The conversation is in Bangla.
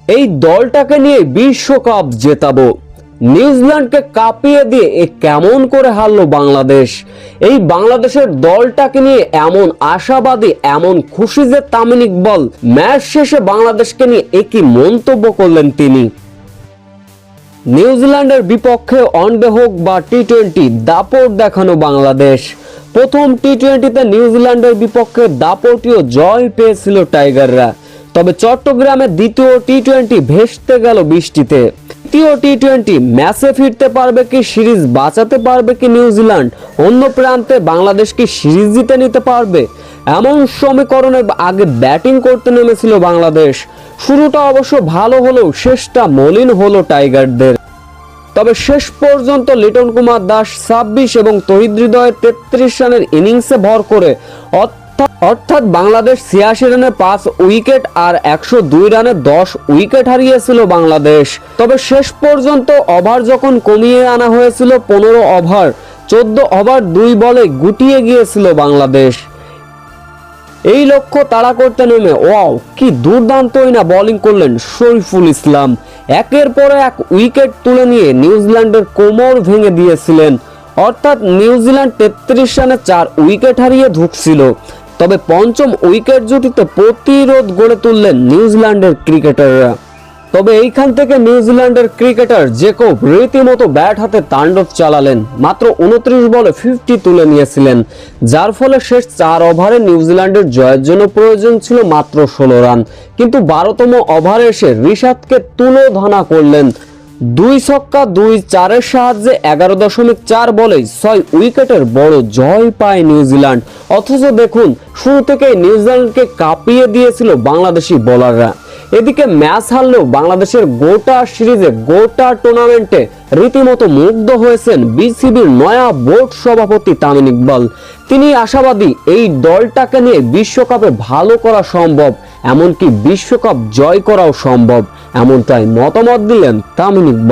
এই দলটাকে নিয়ে বিশ্বকাপ জেতাবো। নিউজিল্যান্ডকে কাঁপিয়ে দিয়ে কেমন করে হারলো বাংলাদেশ। এই বাংলাদেশের দলটাকে নিয়ে এমন আশাবাদী, এমন খুশি যে তামিম ইকবাল ম্যাচ শেষে বাংলাদেশকে নিয়ে একই মন্তব্য করলেন তিনি। নিউজিল্যান্ডের বিপক্ষে ওয়ানডে হোক বা টি-20 দাপট দেখানো বাংলাদেশ। প্রথম টি-20তে নিউজিল্যান্ডের বিপক্ষে দাপটীয় জয় পেয়েছিল টাইগাররা। তবে চট্টগ্রামে দ্বিতীয় টি-20 ভেস্তে গেল বৃষ্টিতে। তৃতীয় টি-20 ম্যাচে ফিরতে পারবে কি, সিরিজ বাঁচাতে পারবে কি নিউজিল্যান্ড, অন্য প্রান্তে বাংলাদেশ কি সিরিজ জিতে নিতে পারবে, এমন সমীকরণে আগে ব্যাটিং করতে নেমেছিল বাংলাদেশ। শুরুটা অবশ্য ভালো হলেও শেষটা মলিন হলো টাইগারদের। তবে শেষ পর্যন্ত লিটন কুমার দাস 26 এবং তহিদ হৃদয়ের 33 রানের ইনিংসে ভর করে অর্থাৎ বাংলাদেশ 86 রানে 5 উইকেট আর 102 রানে 10 উইকেট হারিয়েছিল বাংলাদেশ। তবে শেষ পর্যন্ত ওভার যখন কমিয়ে আনা হয়েছিল 15 ওভার, 14 ওভার 2 বলে গুটিয়ে গিয়েছিল বাংলাদেশ। এই লক্ষ্য তাড়া করতে নেমে ওয়াও কি দুর্দান্তই না বোলিং করলেন শরীফুল ইসলাম। একের পর এক উইকেট তুলে নিয়ে নিউজিল্যান্ডের কোমর ভেঙে দিয়েছিলেন। অর্থাৎ নিউজিল্যান্ড 33 রানে 4 উইকেট হারিয়ে ঢুকছিল। তবে পঞ্চম উইকেট জুটিতে প্রতিরোধ গড়ে তুললেন নিউজিল্যান্ডের ক্রিকেটাররা। তবে এইখান থেকে নিউজিল্যান্ডের ক্রিকেটার জেকব রীতিমতো ব্যাট হাতে তাণ্ডব চালালেন। মাত্র 29 বলে 50 তুলে নিয়েছিলেন, যার ফলে শেষ 4 ওভারে নিউজিল্যান্ডের জয়ের জন্য প্রয়োজন ছিল মাত্র 16 রান। কিন্তু 12তম ওভারে এসে রিশাদকে তুলোধনা করলেন। 2 ছক্কা 2 চারের সাহায্যে 11.4 বলেই 6 উইকেটের বড় জয় পায় নিউজিল্যান্ড। অথচ দেখুন, শুরু থেকেই নিউজিল্যান্ডকে কাঁপিয়ে দিয়েছিল বাংলাদেশি বোলাররা। এদিকে ম্যাচ হারলেও বাংলাদেশের গোটা সিরিজে, গোটা টুর্নামেন্টে রীতিমতো মুগ্ধ হয়েছেন বিসিবির নয়া বোর্ড সভাপতি তামিম ইকবাল। তিনি আশাবাদী এই দলটাকে নিয়ে বিশ্বকাপে ভালো করা সম্ভব, এমনকি বিশ্বকাপ জয় করাও সম্ভব, এমনটাই মতামত দিলেন তামিম ইকবাল।